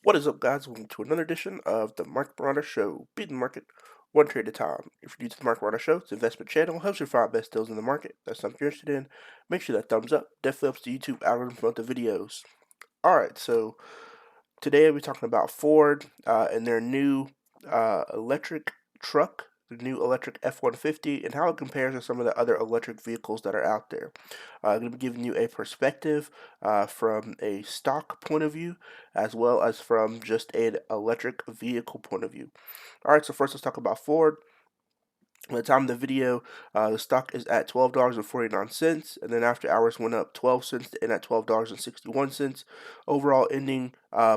What is up, guys? Welcome to another edition of the Mark Marana Show. Beat the market one trade at a time. If you're new to the Mark Marana Show, it's an investment channel, helps you find best deals in the market. That's something you're interested in. Make sure that thumbs up definitely helps the YouTube algorithm promote the videos. Alright, so today we're talking about Ford and their new electric truck, the new electric F-150, and how it compares to some of the other electric vehicles that are out there. I'm going to be giving you a perspective from a stock point of view, as well as from just an electric vehicle point of view. Alright, so first let's talk about Ford. At the time of the video, the stock is at $12.49, and then after hours went up 12 cents to end at $12.61. Overall, ending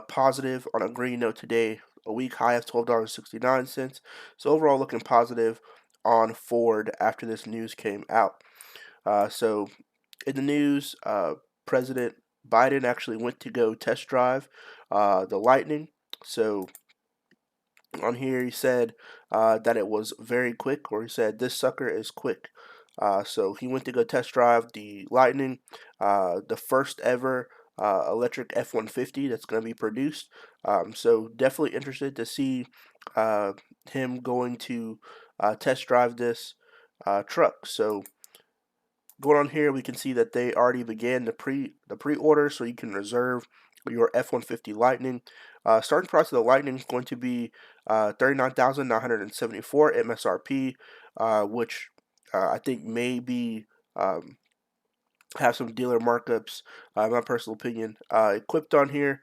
positive on a green note today, a week high of $12.69. So overall, looking positive on Ford after this news came out. So in the news, President Biden actually went to go test drive the Lightning. So on here he said that it was very quick, or he said this sucker is quick. So he went to go test drive the Lightning, the first ever electric F-150 that's going to be produced. So definitely interested to see uh, him going to test drive this truck. So going on here, we can see that they already began the pre-order, so you can reserve your F-150 Lightning. Starting price of the Lightning is going to be 39,974 MSRP, which I think may be have some dealer markups. In my personal opinion, equipped on here,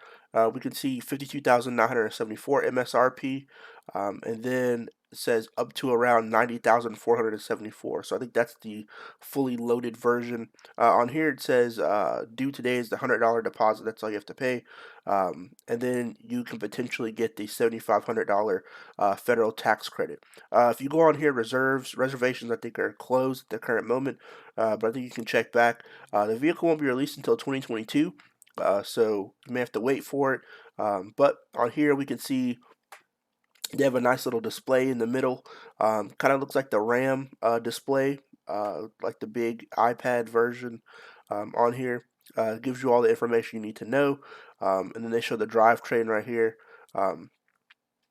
we can see 52,974 MSRP, and then it says up to around 90,474. So I think that's the fully loaded version. On here it says due today is the $100 deposit. That's all you have to pay, and then you can potentially get the $7,500 federal tax credit. If you go on here, reservations I think are closed at the current moment, but I think you can check back. The vehicle won't be released until 2022, so you may have to wait for it. But on here we can see they have a nice little display in the middle. Kind of looks like the RAM display, like the big iPad version on here. Gives you all the information you need to know. And then they show the drivetrain right here. And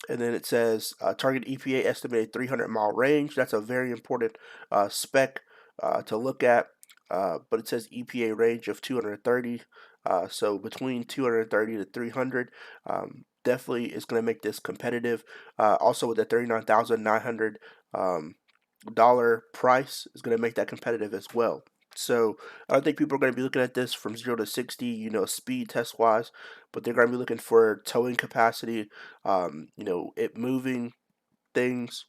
then it says target EPA estimated 300-mile range. That's a very important spec to look at. But it says EPA range of 230. So between 230 to 300, definitely is going to make this competitive. Also with the $39,900 dollar price is going to make that competitive as well. So I don't think people are going to be looking at this from 0 to 60, speed test wise, but they're going to be looking for towing capacity, it moving things,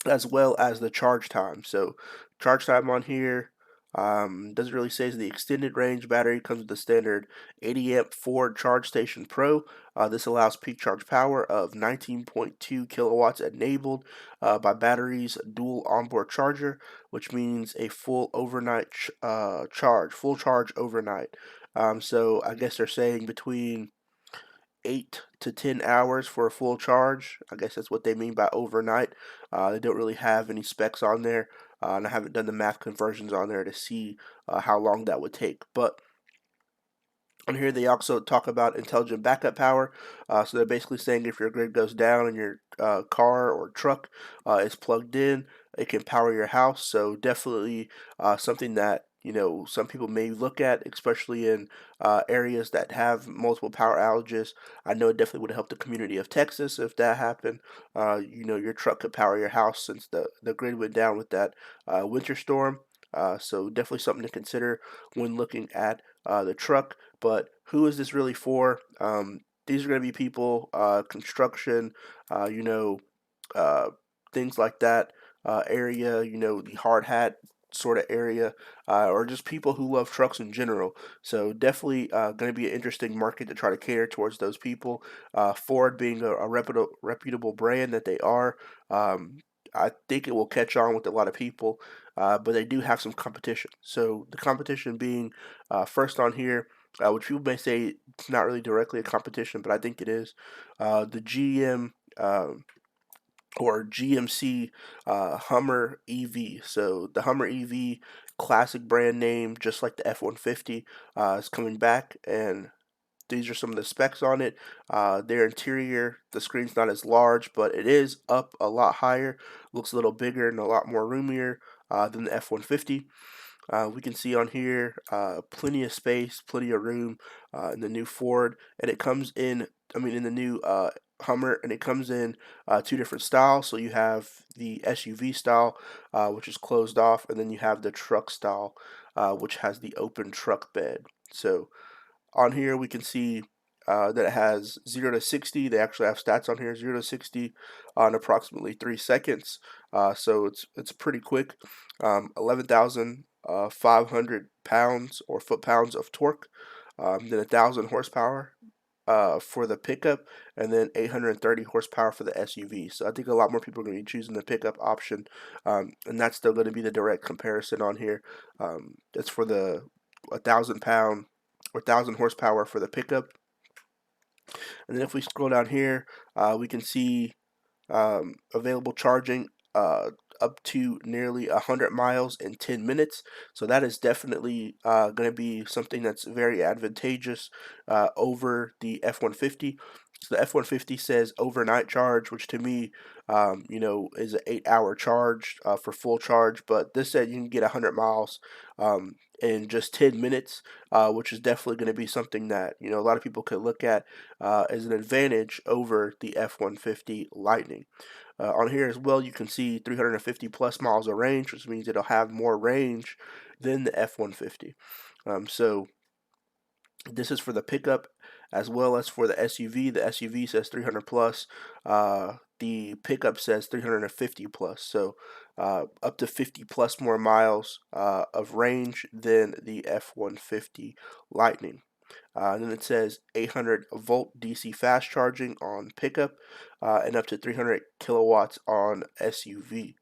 as well as the charge time. So charge time on here doesn't really say. The extended range battery comes with the standard 80 amp Ford Charge Station Pro. This allows peak charge power of 19.2 kilowatts enabled by battery's dual onboard charger, which means a full overnight full charge overnight. So I guess they're saying between 8 to 10 hours for a full charge. I guess that's what they mean by overnight. They don't really have any specs on there, and I haven't done the math conversions on there to see how long that would take. But on here, they also talk about intelligent backup power. So they're basically saying if your grid goes down and your car or truck is plugged in, it can power your house. So definitely something that some people may look at, especially in areas that have multiple power outages. I know it definitely would help the community of Texas if that happened. Your truck could power your house since the grid went down with that winter storm. So definitely something to consider when looking at the truck. But who is this really for? These are going to be people, construction, uh, you know, uh, things like that area, the hard hat sort of area, or just people who love trucks in general. So definitely going to be an interesting market to try to cater towards those people. Ford being a reputable brand that they are, I think it will catch on with a lot of people, but they do have some competition. So the competition being first on here, which people may say it's not really directly a competition, but I think it is. The GM or GMC Hummer EV. So the Hummer EV, classic brand name, just like the F-150, is coming back, and these are some of the specs on it. Their interior, the screen's not as large, but it is up a lot higher. Looks a little bigger and a lot more roomier than the F-150. We can see on here plenty of space, plenty of room in the new Ford, and it comes in. I mean, in the new Hummer, and it comes in two different styles. So you have the SUV style, which is closed off, and then you have the truck style, which has the open truck bed. So on here we can see that it has 0 to 60. They actually have stats on here, 0 to 60 in approximately 3 seconds. So it's pretty quick. 11,500 pounds or foot-pounds of torque, then 1,000 horsepower for the pickup, and then 830 horsepower for the SUV. So I think a lot more people are going to be choosing the pickup option, and that's still going to be the direct comparison on here. It's for the 1,000 pound or 1,000 horsepower for the pickup. And then if we scroll down here, we can see available charging up to nearly 100 miles in 10 minutes. So that is definitely going to be something that's very advantageous over the F-150. So the F-150 says overnight charge, which to me, is an 8-hour charge for full charge. But this said you can get 100 miles in just 10 minutes, which is definitely going to be something that a lot of people could look at as an advantage over the F-150 Lightning. On here as well, you can see 350 plus miles of range, which means it'll have more range than the F-150. So this is for the pickup as well as for the SUV. The SUV says 300 plus. The pickup says 350 plus. So up to 50 plus more miles of range than the F-150 Lightning. And then it says 800 volt DC fast charging on pickup and up to 300 kilowatts on SUV.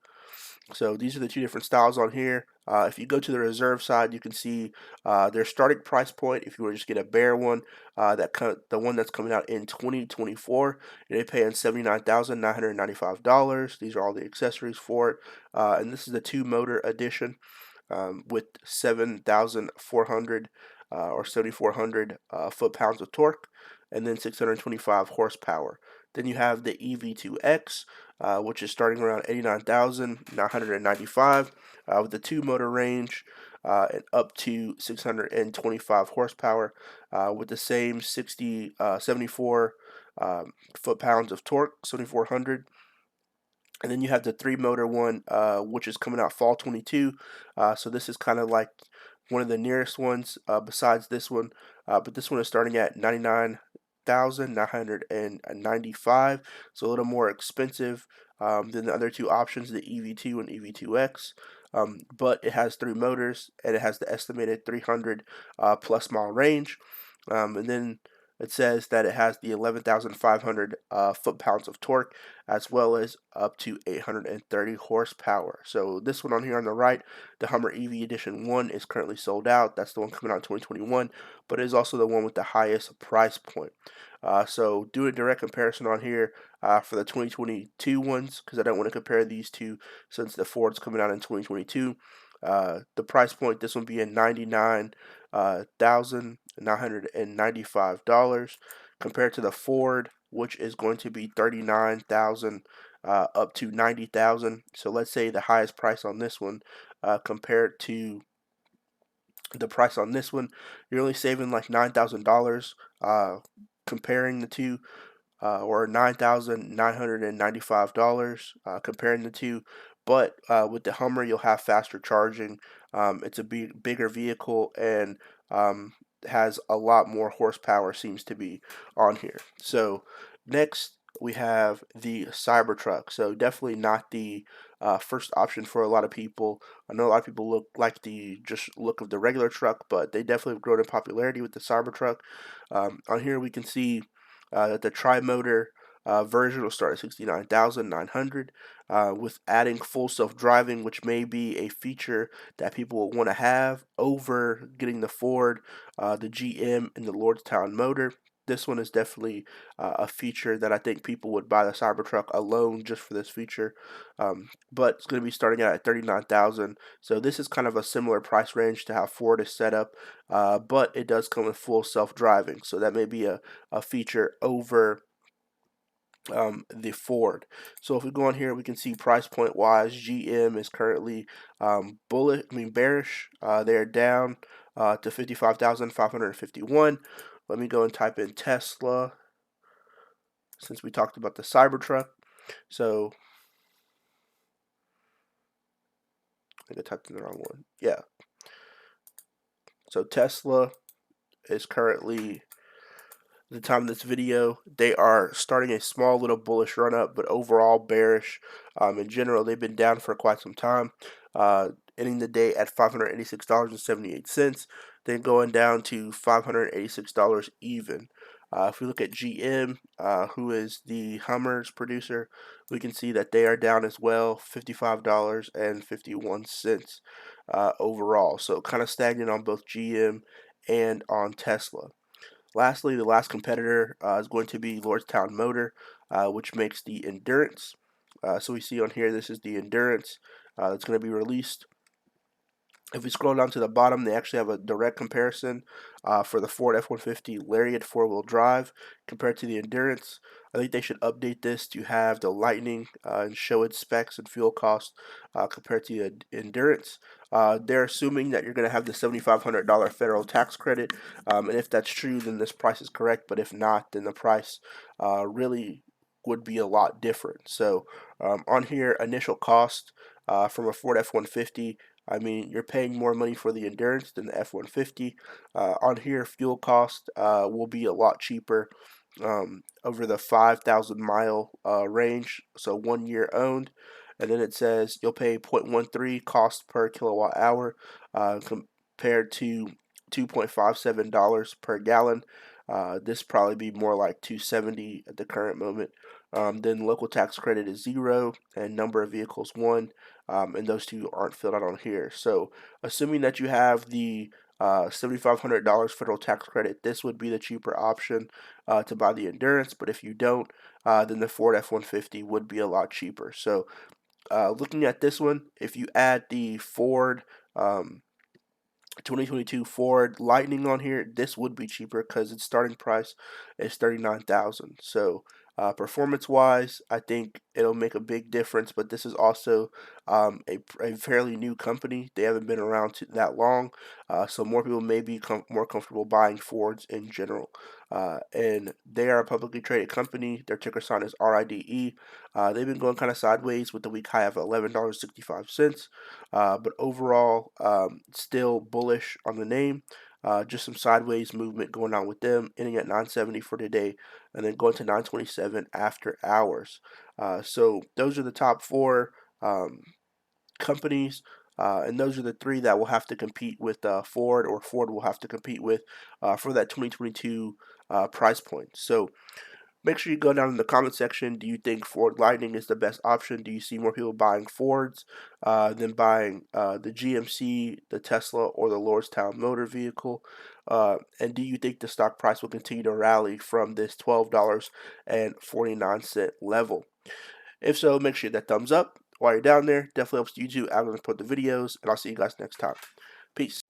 So these are the two different styles on here. If you go to the reserve side, you can see their starting price point. If you were to just get a bare one, the one that's coming out in 2024, you're paying $79,995. These are all the accessories for it, and this is the two motor edition with 7,400 or 7,400 foot-pounds of torque, and then 625 horsepower. Then you have the EV2X, which is starting around 89,995 with the two motor range and up to 625 horsepower with the same 74 foot-pounds of torque, 7,400. And then you have the three motor one, which is coming out fall 22. So this is kind of like one of the nearest ones besides this one. But this one is starting at 99,995. So a little more expensive than the other two options, the EV2 and EV2X. But it has three motors and it has the estimated 300 plus mile range. And then it says that it has the 11,500 foot-pounds of torque as well as up to 830 horsepower. So this one on here on the right, the Hummer EV Edition 1 is currently sold out. That's the one coming out in 2021, but it is also the one with the highest price point. So do a direct comparison on here for the 2022 ones because I don't want to compare these two since the Ford's coming out in 2022. The price point, this one being $99,995 compared to the Ford, which is going to be 39,000 up to 90,000. So let's say the highest price on this one compared to the price on this one, you're only saving like $9,000 comparing the two, or $9,995 comparing the two. But with the Hummer, you'll have faster charging. It's a bigger vehicle and has a lot more horsepower, seems to be on here. So next we have the Cybertruck. So definitely not the first option for a lot of people. I know a lot of people like the just look of the regular truck, but they definitely have grown in popularity with the Cybertruck. On here we can see that the tri-motor version will start at 69,900 with adding full self-driving, which may be a feature that people will want to have over getting the Ford, the GM, and the Lordstown motor. this one is definitely a feature that I think people would buy the Cybertruck alone just for this feature. But it's going to be starting out at 39,000. So this is kind of a similar price range to how Ford is set up, but it does come with full self-driving. So that may be a feature over the Ford. So if we go on here, we can see price point wise, GM is currently bearish. They're down to 55,551. Let me go and type in Tesla since we talked about the Cybertruck. So I think I typed in the wrong one. Yeah. So Tesla is currently, the time of this video, they are starting a small little bullish run up, but overall bearish. In general, they've been down for quite some time, ending the day at $586.78, then going down to $586 even. If we look at GM, who is the Hummer's producer, we can see that they are down as well, $55.51 overall. So kind of stagnant on both GM and on Tesla. Lastly, the last competitor is going to be Lordstown Motor, which makes the Endurance. So we see on here, this is the Endurance that's going to be released. If we scroll down to the bottom, they actually have a direct comparison for the Ford F-150 Lariat four-wheel drive compared to the Endurance. I think they should update this to have the Lightning and show its specs and fuel cost compared to the Endurance. They're assuming that you're going to have the $7,500 federal tax credit, and if that's true, then this price is correct. But if not, then the price really would be a lot different. So on here, initial cost from a Ford F-150. I mean, you're paying more money for the Endurance than the F-150. On here, fuel cost will be a lot cheaper over the 5,000 mile range, so 1 year owned. And then it says you'll pay 0.13 cost per kilowatt hour compared to $2.57 per gallon. This probably be more like $2.70 at the current moment. Then local tax credit is 0 and number of vehicles 1, and those two aren't filled out on here. So assuming that you have the $7,500 federal tax credit, this would be the cheaper option to buy the Endurance. But if you don't, then the Ford F-150 would be a lot cheaper. So looking at this one, if you add the Ford 2022 Ford Lightning on here, this would be cheaper because its starting price is $39,000. So performance wise, I think it'll make a big difference, but this is also a fairly new company. They haven't been around that long, so more people may be more comfortable buying Fords in general. And they are a publicly traded company. Their ticker sign is RIDE. They've been going kind of sideways with the week high of $11.65, but overall still bullish on the name. Just some sideways movement going on with them, ending at 970 for today, and then going to 927 after hours. So those are the top four companies, and those are the three that will have to compete with Ford, or Ford will have to compete with for that 2022 price point. So make sure you go down in the comment section. Do you think Ford Lightning is the best option? Do you see more people buying Fords than buying the GMC, the Tesla, or the Lordstown Motor vehicle? And do you think the stock price will continue to rally from this $12.49 level? If so, make sure that thumbs up. While you're down there, definitely helps YouTube algorithm put the videos, and I'll see you guys next time. Peace.